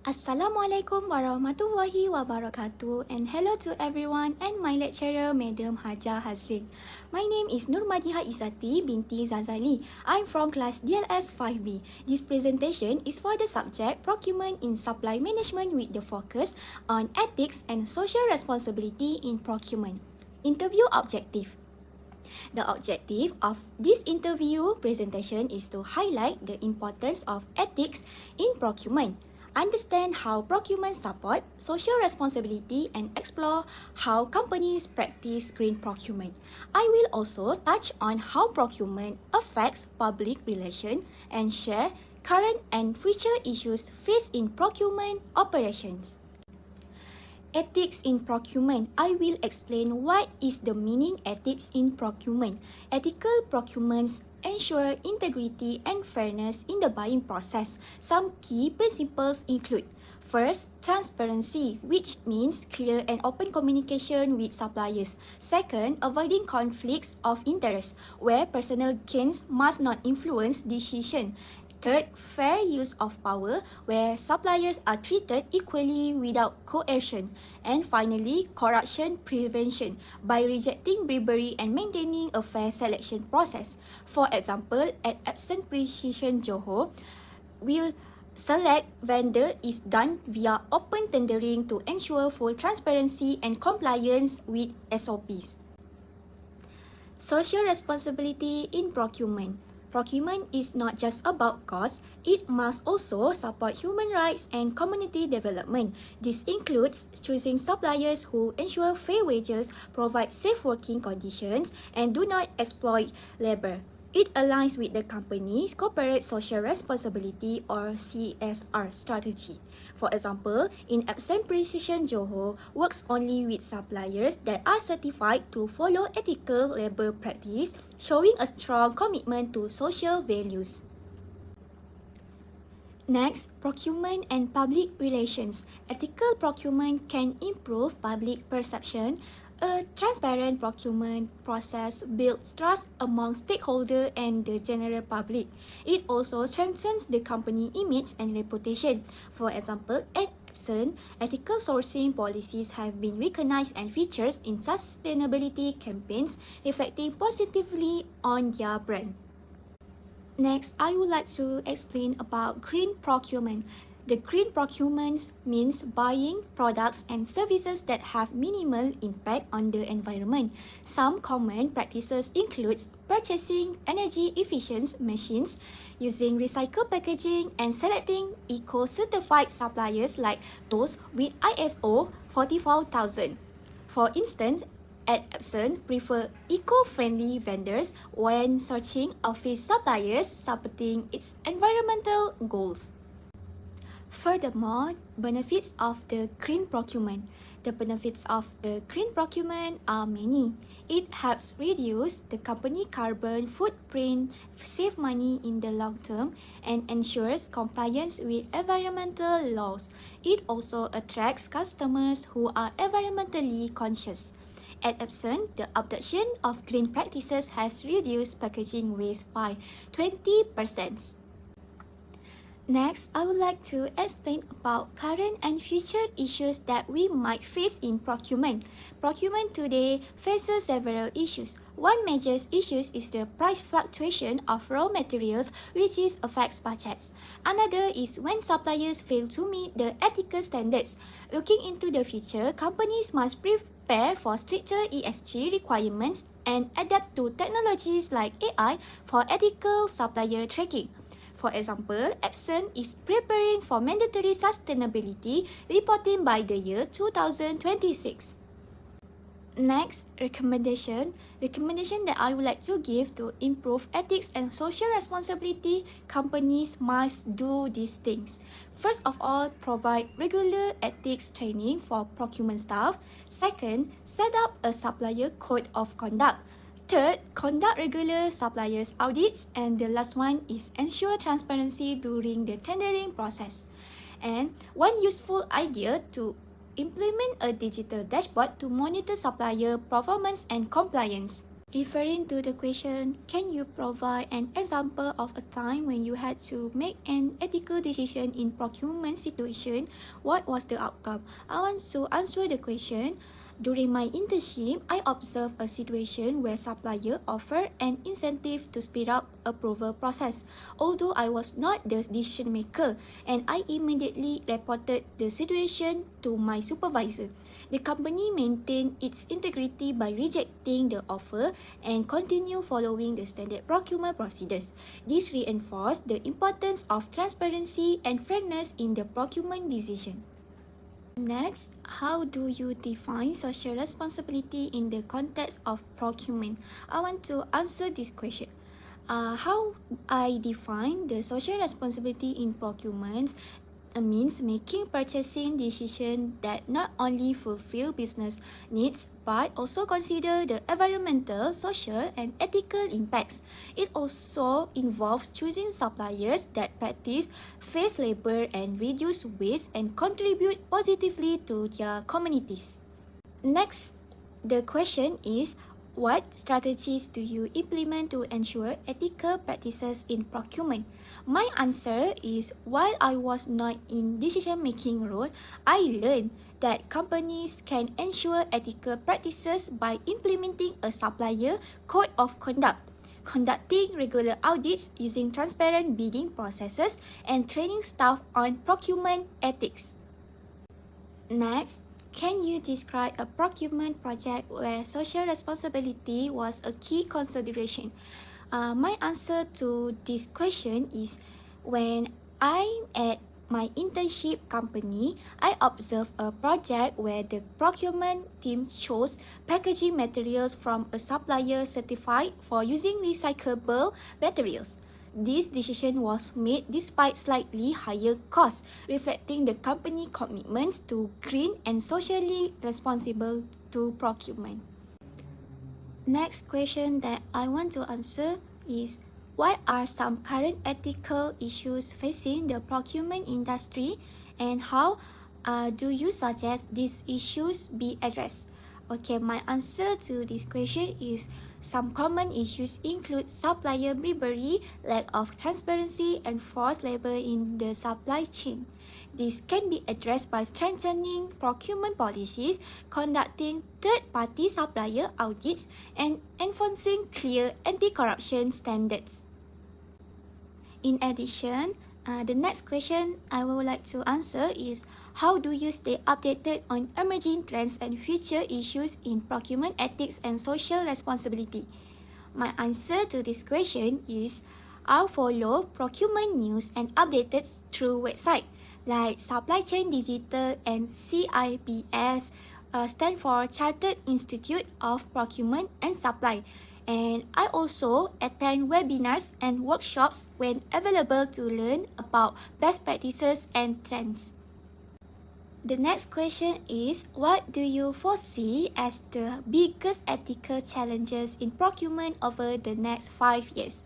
Assalamualaikum warahmatullahi wabarakatuh, and hello to everyone and my lecturer Madam Hajah Hazlin. My name is Madihah Izzati binti Zazali. I'm from class DLS 5B. This presentation is for the subject Procurement in Supply Management with the focus on ethics and social responsibility in procurement. Interview objective. The objective of this interview presentation is to highlight the importance of ethics in procurement, understand how procurement support social responsibility, and explore how companies practice green procurement. I will also touch on how procurement affects public relations and share current and future issues faced in procurement operations. Ethics in procurement. I will explain what is the meaning ethics in procurement. Ethical procurements ensure integrity and fairness in the buying process. Some key principles include: first, transparency, which means clear and open communication with suppliers. Second, avoiding conflicts of interest, where personal gains must not influence decision. Third, fair use of power, where suppliers are treated equally without coercion. And finally, corruption prevention, by rejecting bribery and maintaining a fair selection process. For example, at Epson Precision Johor, will select vendor is done via open tendering to ensure full transparency and compliance with SOPs. Social responsibility in procurement. Procurement is not just about cost, it must also support human rights and community development. This includes choosing suppliers who ensure fair wages, provide safe working conditions, and do not exploit labor. It aligns with the company's corporate social responsibility or CSR strategy. For example, in Epson Precision Johor works only with suppliers that are certified to follow ethical labor practice, showing a strong commitment to social values. Next, procurement and public relations. Ethical procurement can improve public perception. A transparent procurement process builds trust among stakeholders and the general public. It also strengthens the company image and reputation. For example, at Epson, ethical sourcing policies have been recognized and featured in sustainability campaigns, reflecting positively on their brand. Next, I would like to explain about green procurement. The green procurement means buying products and services that have minimal impact on the environment. Some common practices include purchasing energy-efficient machines, using recycled packaging, and selecting eco-certified suppliers like those with ISO 44000. For instance, at Epson, prefer eco-friendly vendors when searching office suppliers supporting its environmental goals. Furthermore, benefits of the green procurement. The benefits of the green procurement are many. It helps reduce the company carbon footprint, save money in the long term, and ensures compliance with environmental laws. It also attracts customers who are environmentally conscious. At Epson, the adoption of green practices has reduced packaging waste by 20%. Next, I would like to explain about current and future issues that we might face in procurement. Procurement today faces several issues. One major issue is the price fluctuation of raw materials, which affects budgets. Another is when suppliers fail to meet the ethical standards. Looking into the future, companies must prepare for stricter ESG requirements and adapt to technologies like AI for ethical supplier tracking. For example, Epson is preparing for mandatory sustainability reporting by the year 2026. Next, recommendation that I would like to give to improve ethics and social responsibility. Companies must do these things. First of all, provide regular ethics training for procurement staff. Second, set up a supplier code of conduct. Third, conduct regular suppliers audits. And the last one is ensure transparency during the tendering process. And one useful idea to implement a digital dashboard to monitor supplier performance and compliance. Referring to the question, can you provide an example of a time when you had to make an ethical decision in procurement situation? What was the outcome? I want to answer the question. During my internship, I observed a situation where supplier offered an incentive to speed up approval process. Although I was not the decision maker, and I immediately reported the situation to my supervisor. The company maintained its integrity by rejecting the offer and continue following the standard procurement procedures. This reinforced the importance of transparency and fairness in the procurement decision. Next, how do you define social responsibility in the context of procurement? I want to answer this question. How I define the social responsibility in procurement means making purchasing decisions that not only fulfill business needs but also consider the environmental, social, and ethical impacts. It also involves choosing suppliers that practice fair labor and reduce waste and contribute positively to their communities. Next, the question is, what strategies do you implement to ensure ethical practices in procurement? My answer is, while I was not in decision-making role, I learned that companies can ensure ethical practices by implementing a supplier code of conduct, conducting regular audits using transparent bidding processes, and training staff on procurement ethics. Next, can you describe a procurement project where social responsibility was a key consideration? My answer to this question is, when I'm at my internship company, I observed a project where the procurement team chose packaging materials from a supplier certified for using recyclable materials. This decision was made despite slightly higher costs, reflecting the company commitments to green and socially responsible to procurement. Next question that I want to answer is, what are some current ethical issues facing the procurement industry, and how do you suggest these issues be addressed? Okay, my answer to this question is, some common issues include supplier bribery, lack of transparency, and forced labor in the supply chain. This can be addressed by strengthening procurement policies, conducting third-party supplier audits, and enforcing clear anti-corruption standards. In addition, the next question I would like to answer is, how do you stay updated on emerging trends and future issues in procurement ethics and social responsibility? My answer to this question is, I'll follow procurement news and updates through websites like Supply Chain Digital and CIPS, stand for Chartered Institute of Procurement and Supply. And I also attend webinars and workshops when available to learn about best practices and trends. The next question is, what do you foresee as the biggest ethical challenges in procurement over the next 5 years?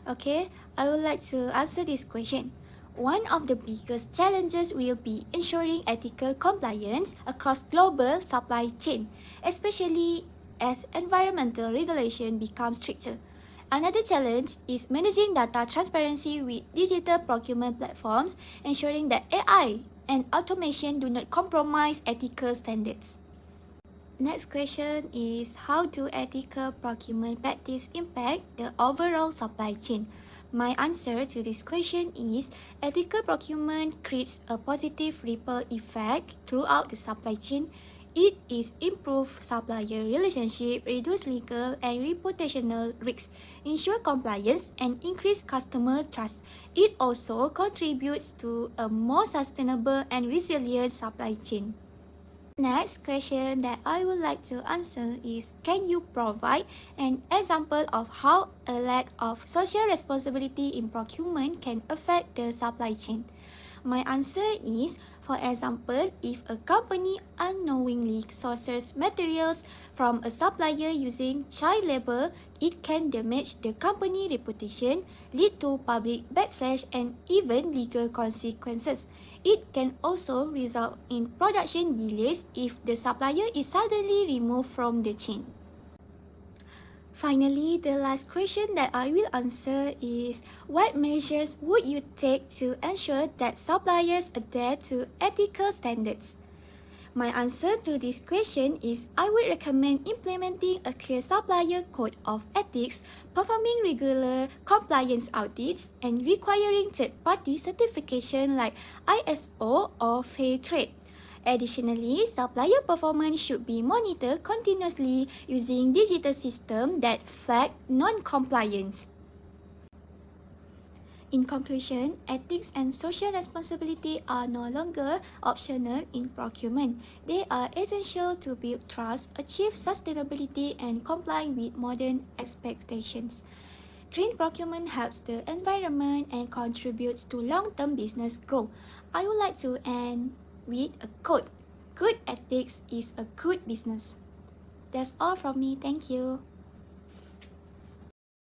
Okay, I would like to answer this question. One of the biggest challenges will be ensuring ethical compliance across global supply chain, especially as environmental regulation becomes stricter. Another challenge is managing data transparency with digital procurement platforms, ensuring that AI and automation do not compromise ethical standards. Next question is, how do ethical procurement practice impact the overall supply chain? My answer to this question is, ethical procurement creates a positive ripple effect throughout the supply chain. It is improve supplier relationship, reduce legal and reputational risks, ensure compliance, and increase customer trust. It also contributes to a more sustainable and resilient supply chain. Next question that I would like to answer is, can you provide an example of how a lack of social responsibility in procurement can affect the supply chain? My answer is, for example, if a company unknowingly sources materials from a supplier using child labor, it can damage the company reputation, lead to public backlash, and even legal consequences. It can also result in production delays if the supplier is suddenly removed from the chain. Finally, the last question that I will answer is, what measures would you take to ensure that suppliers adhere to ethical standards? My answer to this question is, I would recommend implementing a clear supplier code of ethics, performing regular compliance audits, and requiring third-party certification like ISO or fair trade. Additionally, supplier performance should be monitored continuously using digital systems that flag non-compliance. In conclusion, ethics and social responsibility are no longer optional in procurement. They are essential to build trust, achieve sustainability, and comply with modern expectations. Green procurement helps the environment and contributes to long-term business growth. I would like to end with a quote. Good ethics is a good business. That's all from me. Thank you.